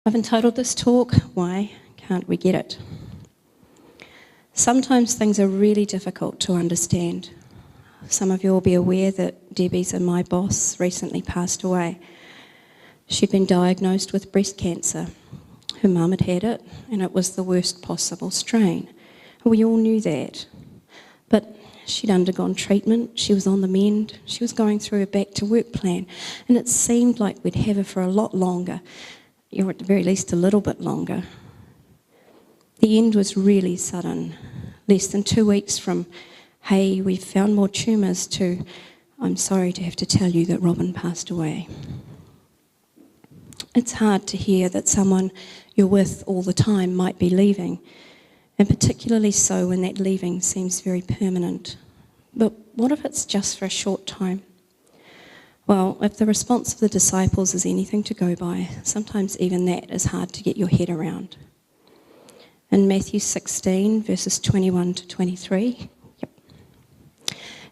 I've entitled this talk, Why Can't We Get It? Sometimes things are really difficult to understand. Some of you will be aware that Debbie's and my boss recently passed away. She'd been diagnosed with breast cancer. Her mum had had it, and it was the worst possible strain. We all knew that. But she'd undergone treatment, she was on the mend, she was going through a back-to-work plan, and it seemed like we'd have her for a lot longer, or at the very least a little bit longer. The end was really sudden. Less than 2 weeks from, hey, we've found more tumours, to, I'm sorry to have to tell you that Robin passed away. It's hard to hear that someone you're with all the time might be leaving, and particularly so when that leaving seems very permanent. But what if it's just for a short time? Well, if the response of the disciples is anything to go by, sometimes even that is hard to get your head around. In Matthew 16, verses 21 to 23,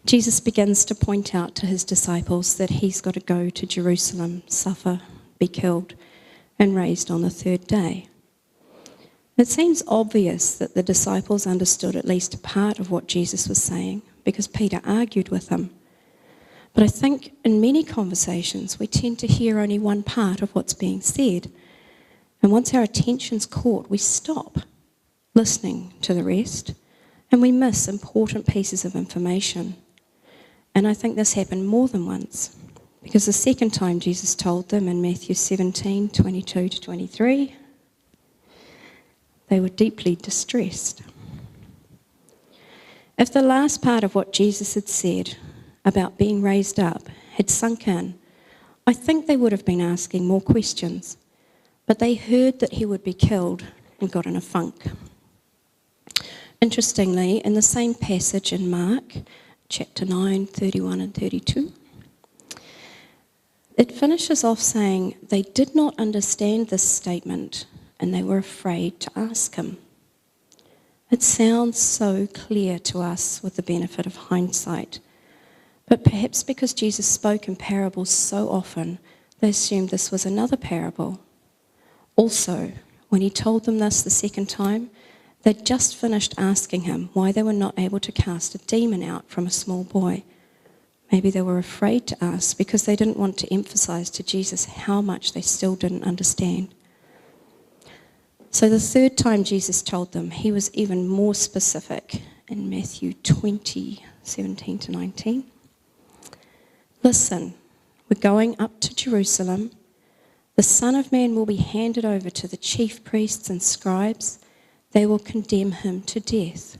Jesus begins to point out to his disciples that he's got to go to Jerusalem, suffer, be killed, and raised on the third day. It seems obvious that the disciples understood at least a part of what Jesus was saying, because Peter argued with him. But I think in many conversations we tend to hear only one part of what's being said. And once our attention's caught, we stop listening to the rest, and we miss important pieces of information. And I think this happened more than once, because the second time Jesus told them in Matthew 17, 22 to 23, they were deeply distressed. If the last part of what Jesus had said about being raised up had sunk in, I think they would have been asking more questions. But they heard that he would be killed and got in a funk. Interestingly, in the same passage in Mark, chapter 9, 31 and 32, it finishes off saying they did not understand this statement and they were afraid to ask him. It sounds so clear to us with the benefit of hindsight. But perhaps because Jesus spoke in parables so often, they assumed this was another parable. Also, when he told them this the second time, they'd just finished asking him why they were not able to cast a demon out from a small boy. Maybe they were afraid to ask because they didn't want to emphasize to Jesus how much they still didn't understand. So the third time Jesus told them, he was even more specific in Matthew 20, 17 to 19. Listen, we're going up to Jerusalem. The Son of Man will be handed over to the chief priests and scribes. They will condemn him to death.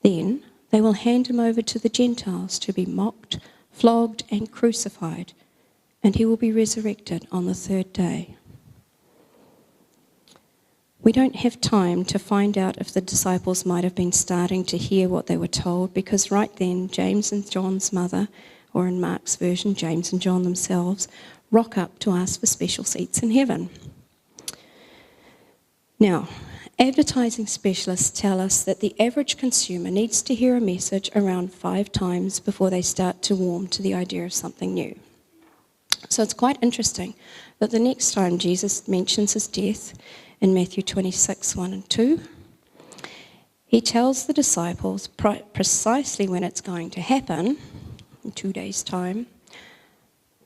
Then they will hand him over to the Gentiles to be mocked, flogged, and crucified, and he will be resurrected on the third day. We don't have time to find out if the disciples might have been starting to hear what they were told, because right then James and John's mother, or in Mark's version, James and John themselves, rock up to ask for special seats in heaven. Now, advertising specialists tell us that the average consumer needs to hear a message around 5 times before they start to warm to the idea of something new. So it's quite interesting that the next time Jesus mentions his death, in Matthew 26, 1 and 2, he tells the disciples precisely when it's going to happen, in 2 days' time,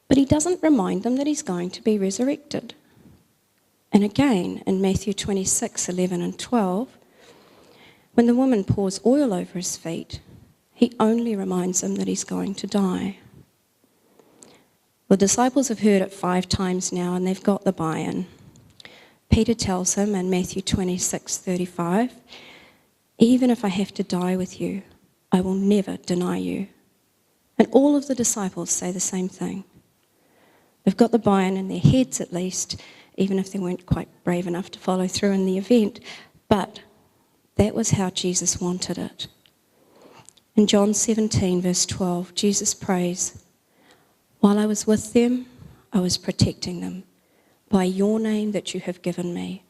but he doesn't remind them that he's going to be resurrected. And again, in Matthew 26, 11 and 12, when the woman pours oil over his feet, he only reminds them that he's going to die. The disciples have heard it 5 times now, and they've got the buy-in. Peter tells him in Matthew 26, 35, even if I have to die with you, I will never deny you. And all of the disciples say the same thing. They've got the buy-in in their heads at least, even if they weren't quite brave enough to follow through in the event. But that was how Jesus wanted it. In John 17, verse 12, Jesus prays, while I was with them, I was protecting them. By your name that you have given me.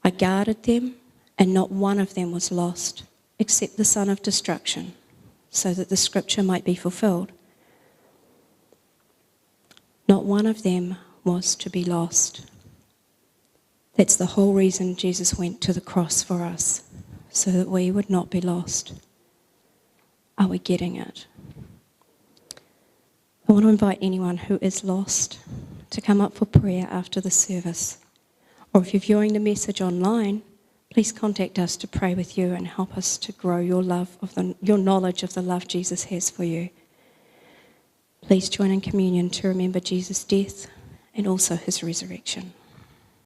I guarded them, and not one of them was lost, except the son of destruction, so that the scripture might be fulfilled. Not one of them was to be lost. It's the whole reason Jesus went to the cross for us, so that we would not be lost. Are we getting it? I want to invite anyone who is lost to come up for prayer after the service. Or if you're viewing the message online, please contact us to pray with you and help us to grow your knowledge of the love Jesus has for you. Please join in communion to remember Jesus' death and also his resurrection.